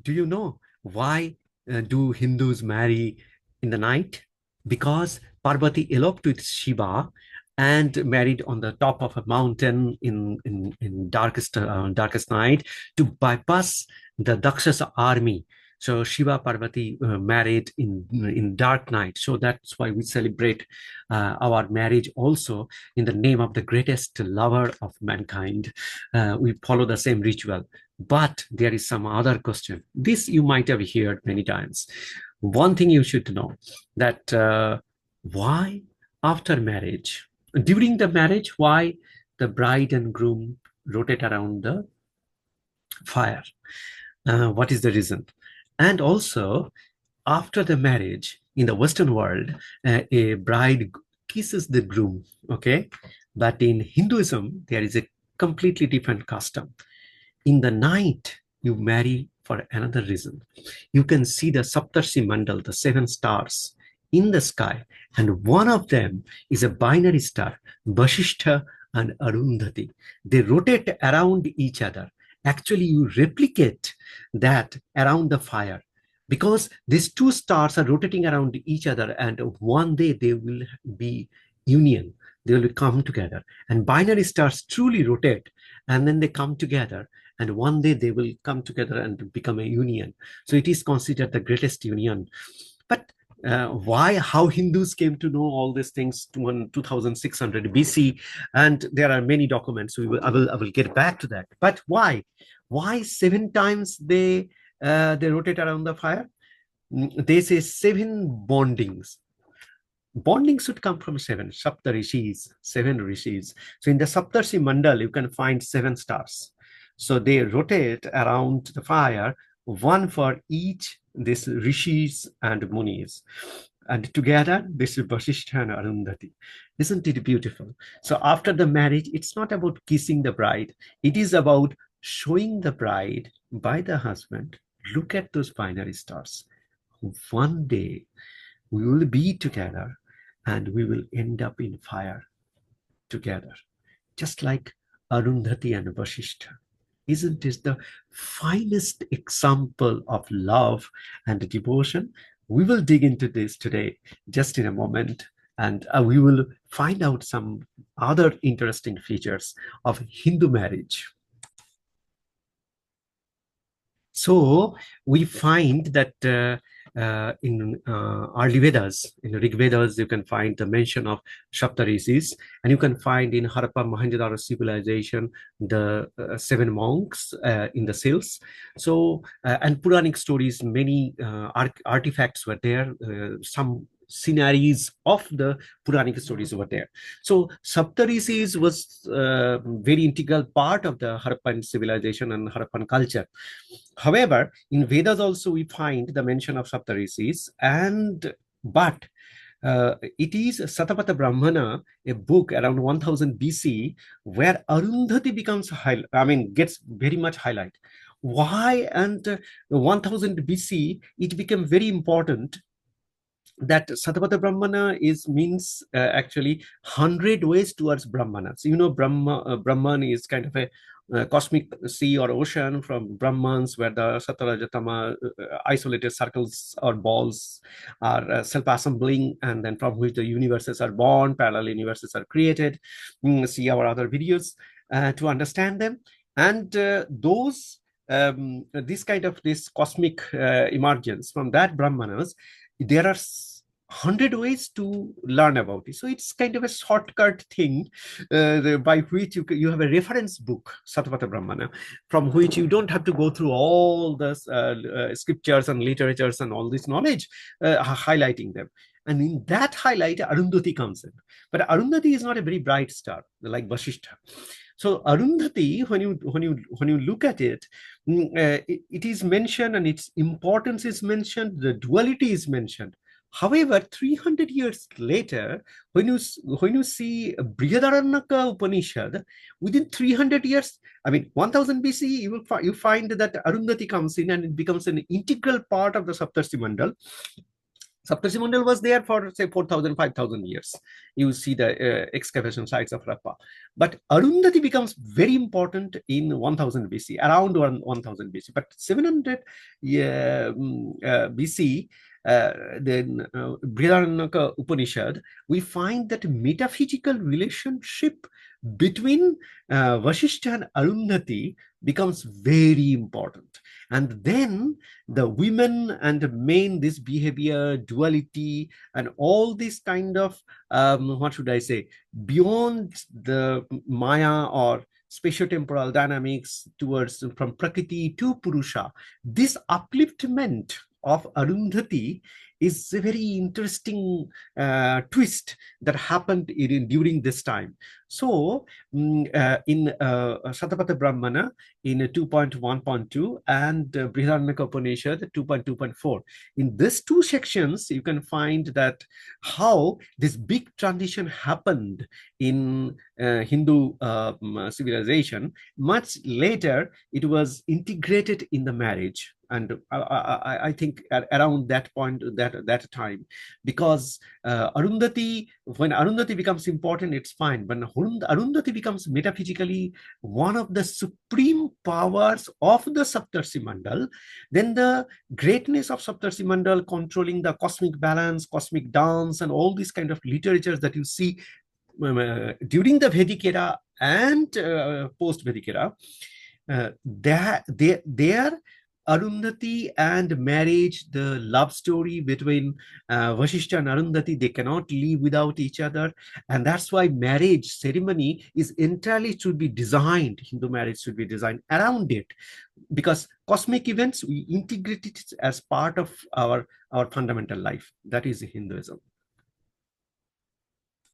Do you know why do Hindus marry in the night? Because Parvati eloped with Shiva and married on the top of a mountain in darkest night to bypass the Daksha's army. So Shiva Parvati married in dark night. So that's why we celebrate our marriage also in the name of the greatest lover of mankind. We follow the same ritual. But there is some other question. This you might have heard many times. One thing you should know that why after marriage, during the marriage, why the bride and groom rotate around the fire? What is the reason? And also, after the marriage in the Western world, a bride kisses the groom, okay? But in Hinduism, there is a completely different custom. In the night, you marry for another reason. You can see the Saptarshi Mandal, the seven stars in the sky, and one of them is a binary star, Vashistha and Arundhati. They rotate around each other. Actually, you replicate that around the fire because these two stars are rotating around each other, and one day they will be union. They will come together, and binary stars truly rotate, and then they come together, and one day they will come together and become a union. So it is considered the greatest union. But why, how Hindus came to know all these things 2600 BC, and there are many documents. I will get back to that. But why seven times they rotate around the fire? They say seven bondings. Bonding should come from seven, Saptarishis, seven rishis. So in the Saptarshi Mandal, you can find seven stars. So they rotate around the fire, one for each this rishis and munis. And together, this is Vashistha and Arundhati. Isn't it beautiful? So after the marriage, it's not about kissing the bride. It is about showing the bride by the husband, look at those binary stars. One day we will be together and we will end up in fire together, just like Arundhati and Vashistha. Isn't this the finest example of love and devotion? We will dig into this today, just in a moment, and we will find out some other interesting features of Hindu marriage. So we find that in early Vedas, in Rig Vedas, you can find the mention of Saptarishis, and you can find in Harappa Mohenjo-daro civilization the seven monks in the cells. So and Puranic stories, many artifacts were there. Some scenarios of the Puranic stories were there. So Saptarishis was very integral part of the Harappan civilization and Harappan culture. However, in Vedas also we find the mention of Saptarishis, and but it is Satapatha Brahmana, a book around 1000 BC, where Arundhati becomes gets very much highlight. Why? And 1000 BC, it became very important that Satapatha Brahmana means actually 100 ways towards Brahmana. So, you know, Brahman is kind of a cosmic sea or ocean from Brahmans, where the Satarajatama isolated circles or balls are self-assembling, and then from which the universes are born, parallel universes are created. See our other videos to understand them. And this cosmic emergence from that Brahmanas, there are 100 ways to learn about it. So it's kind of a shortcut thing by which you have a reference book, Satapatha Brahmana, from which you don't have to go through all the scriptures and literatures and all this knowledge, highlighting them. And in that highlight, Arundhati comes in. But Arundhati is not a very bright star like Vashistha. So Arundhati, when you look at it, it is mentioned, and its importance is mentioned, the duality is mentioned. However, 300 years later, when you see Brihadaranyaka Upanishad, within 300 years, 1000 BC, you find that Arundhati comes in and it becomes an integral part of the Saptarshi Mandal. Saptarshi Mandal was there for say 4,000, 5,000 years. You see the excavation sites of Rappa. But Arundhati becomes very important in 1000 BC, around 1000 BC. But 700 BC, then Brihadaranyaka Upanishad, we find that metaphysical relationship between Vashistha and Arundhati becomes very important. And then the women and the men, this behavior, duality, and all this kind of, what should I say, beyond the Maya or spatio-temporal dynamics towards from Prakriti to Purusha, this upliftment of Arundhati is a very interesting twist that happened during this time. So, in Satapatha Brahmana, in 2.1.2 and Brihadaranyaka Upanishad 2.2.4. In these two sections, you can find that how this big transition happened in Hindu civilization. Much later, it was integrated in the marriage. And I think around that point, that time, because Arundhati, when Arundhati becomes important, it's fine. When Arundhati becomes metaphysically one of the supreme powers of the Saptarshi Mandal, then the greatness of Saptarshi Mandal controlling the cosmic balance, cosmic dance, and all these kind of literatures that you see during the Vedic era and post-Vedic era, there Arundhati and marriage, the love story between Vashishta and Arundhati, they cannot live without each other. And that's why marriage ceremony is entirely should be designed, Hindu marriage should be designed around it. Because cosmic events, we integrate it as part of our fundamental life. That is Hinduism.